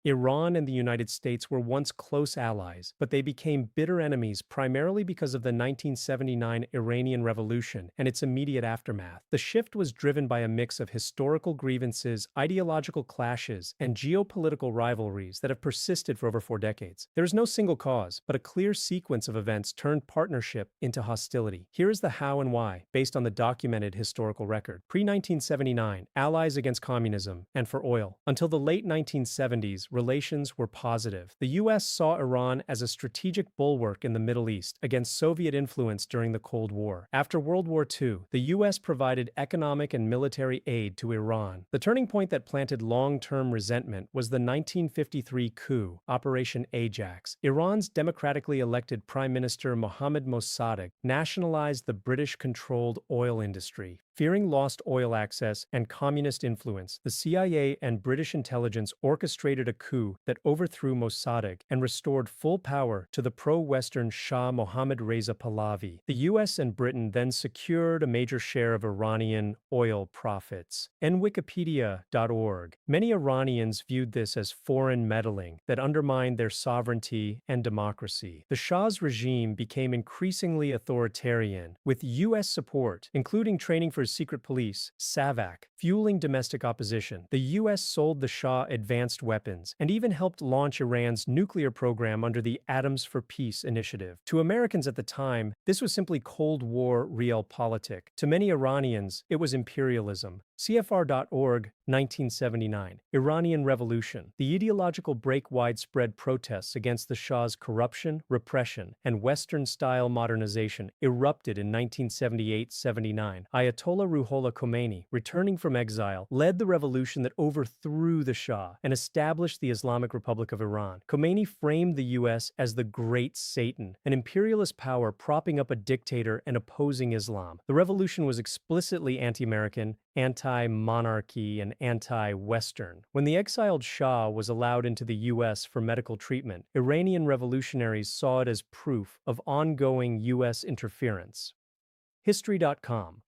Iran and the United States were once close allies, but they became bitter enemies primarily because of the 1979 Iranian Revolution and its immediate aftermath. The shift was driven by a mix of historical grievances, ideological clashes, and geopolitical rivalries that have persisted for over 4 decades. There is no single cause, but a clear sequence of events turned partnership into hostility. Here is the how and why, based on the documented historical record. Pre-1979, allies against communism, and for oil. Until the late 1970s, relations were positive. The U.S. saw Iran as a strategic bulwark in the Middle East against Soviet influence during the Cold War. After World War II, the U.S. provided economic and military aid to Iran. The turning point that planted long-term resentment was the 1953 coup, Operation Ajax. Iran's democratically elected Prime Minister Mohammad Mossadegh nationalized the British-controlled oil industry. Fearing lost oil access and communist influence, the CIA and British intelligence orchestrated a coup that overthrew Mossadegh and restored full power to the pro-Western Shah Mohammad Reza Pahlavi. The US and Britain then secured a major share of Iranian oil profits. Wikipedia.org. Many Iranians viewed this as foreign meddling that undermined their sovereignty and democracy. The Shah's regime became increasingly authoritarian, with US support, including training for secret police, SAVAK, fueling domestic opposition. The US sold the Shah advanced weapons and even helped launch Iran's nuclear program under the Atoms for Peace initiative. To Americans at the time, this was simply Cold War realpolitik. To many Iranians, it was imperialism. CFR.org, 1979. Iranian Revolution. The ideological break widespread protests against the Shah's corruption, repression, and Western-style modernization erupted in 1978-79. Ayatollah Ruhollah Khomeini, returning from exile, led the revolution that overthrew the Shah and established the Islamic Republic of Iran. Khomeini framed the U.S. as the Great Satan, an imperialist power propping up a dictator and opposing Islam. The revolution was explicitly anti-American, anti-monarchy, and anti-Western. When the exiled Shah was allowed into the U.S. for medical treatment, Iranian revolutionaries saw it as proof of ongoing U.S. interference. History.com.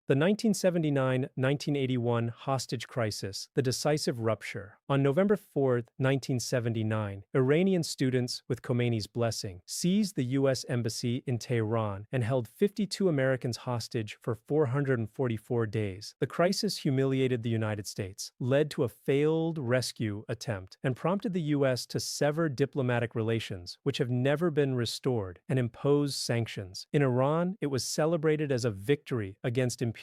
The 1979-1981 hostage crisis, the decisive rupture. On November 4, 1979, Iranian students, with Khomeini's blessing, seized the U.S. embassy in Tehran and held 52 Americans hostage for 444 days. The crisis humiliated the United States, led to a failed rescue attempt, and prompted the U.S. to sever diplomatic relations, which have never been restored, and impose sanctions. In Iran, it was celebrated as a victory against imperialism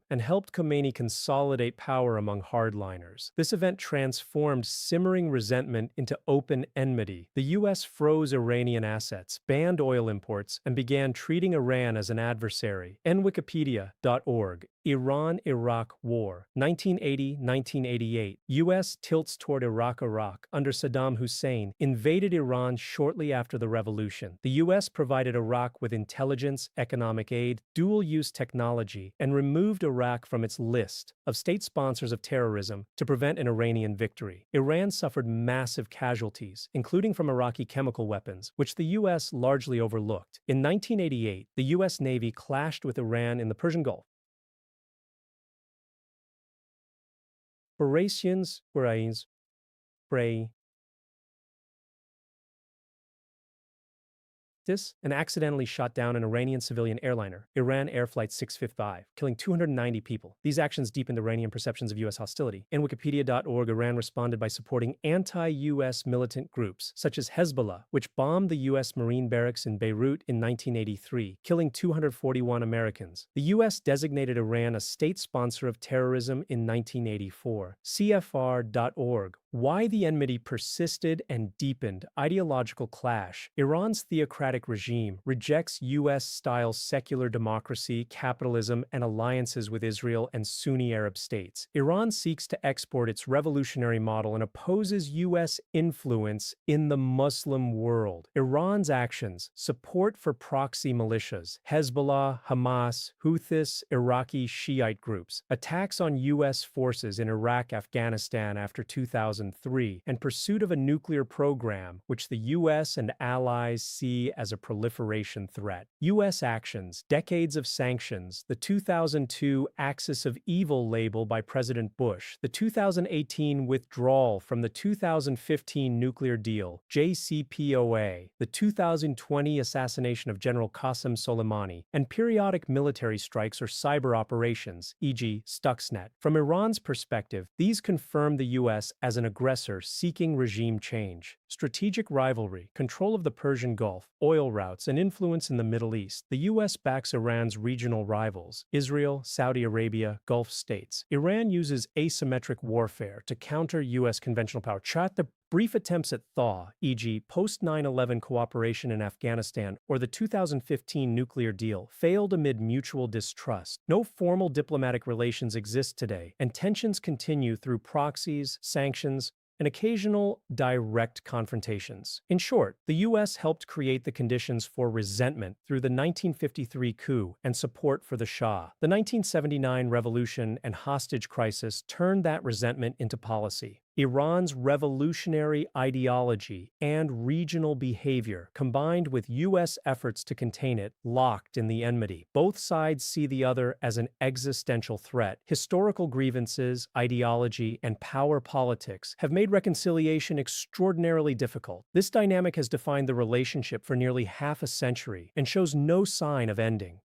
and helped Khomeini consolidate power among hardliners. This event transformed simmering resentment into open enmity. The U.S. froze Iranian assets, banned oil imports, and began treating Iran as an adversary. Wikipedia.org. Iran-Iraq War. 1980-1988. U.S. tilts toward Iraq under Saddam Hussein, invaded Iran shortly after the revolution. The U.S. provided Iraq with intelligence, economic aid, dual-use technology, and removed Iraq from its list of state sponsors of terrorism to prevent an Iranian victory. Iran suffered massive casualties, including from Iraqi chemical weapons, which the U.S. largely overlooked. In 1988, the U.S. Navy clashed with Iran in the Persian Gulf. Operations Spray and accidentally shot down an Iranian civilian airliner, Iran Air Flight 655, killing 290 people. These actions deepened Iranian perceptions of U.S. hostility. In Wikipedia.org, Iran responded by supporting anti-U.S. militant groups, such as Hezbollah, which bombed the U.S. Marine barracks in Beirut in 1983, killing 241 Americans. The U.S. designated Iran a state sponsor of terrorism in 1984. CFR.org. Why the enmity persisted and deepened. Ideological clash. Iran's theocratic regime rejects U.S.-style secular democracy, capitalism, and alliances with Israel and Sunni Arab states. Iran seeks to export its revolutionary model and opposes U.S. influence in the Muslim world. Iran's actions: support for proxy militias, Hezbollah, Hamas, Houthis, Iraqi Shiite groups, attacks on U.S. forces in Iraq, Afghanistan after 2003, and pursuit of a nuclear program which the U.S. and allies see as as a proliferation threat. U.S. actions, decades of sanctions, the 2002 Axis of Evil label by President Bush, the 2018 withdrawal from the 2015 nuclear deal, JCPOA, the 2020 assassination of General Qasem Soleimani, and periodic military strikes or cyber operations, e.g., Stuxnet. From Iran's perspective, these confirm the U.S. as an aggressor seeking regime change. Strategic rivalry, control of the Persian Gulf, oil routes, and influence in the Middle East. The U.S. backs Iran's regional rivals, Israel, Saudi Arabia, Gulf states. Iran uses asymmetric warfare to counter U.S. conventional power. The brief attempts at thaw, e.g., post-9/11 cooperation in Afghanistan or the 2015 nuclear deal, failed amid mutual distrust. No formal diplomatic relations exist today, and tensions continue through proxies, sanctions, and occasional direct confrontations. In short, the U.S. helped create the conditions for resentment through the 1953 coup and support for the Shah. The 1979 revolution and hostage crisis turned that resentment into policy. Iran's revolutionary ideology and regional behavior, combined with U.S. efforts to contain it, locked in the enmity. Both sides see the other as an existential threat. Historical grievances, ideology, and power politics have made reconciliation extraordinarily difficult. This dynamic has defined the relationship for nearly half a century and shows no sign of ending.